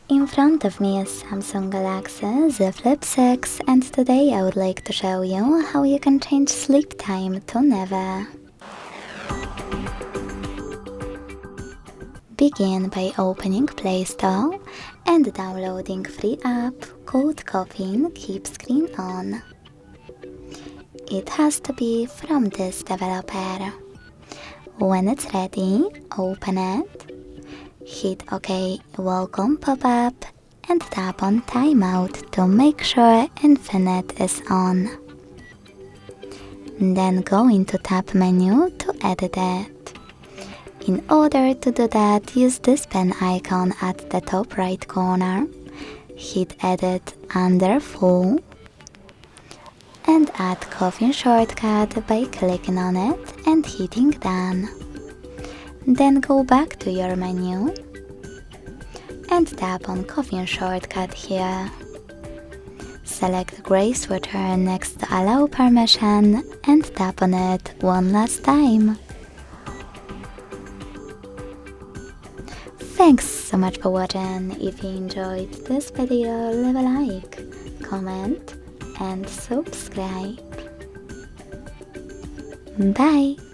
In front of me is Samsung Galaxy Z Flip 6 and today I would like to show you how you can change sleep time to never. Begin by opening Play Store and downloading free app called Caffeine Keep Screen On. It has to be from this developer. When it's ready, open it, hit OK Welcome pop-up and tap on Timeout to make sure Infinite is on. Then go into Tab menu to edit it. In order to do that, use this pen icon at the top right corner, hit Edit under Full, and add Caffeine shortcut by clicking on it and hitting Done. Then go back to your menu and tap on Caffeine shortcut here. Select gray switcher next to Allow permission and tap on it one last time. Thanks so much for watching. If you enjoyed this video, leave a like, comment and subscribe. Bye!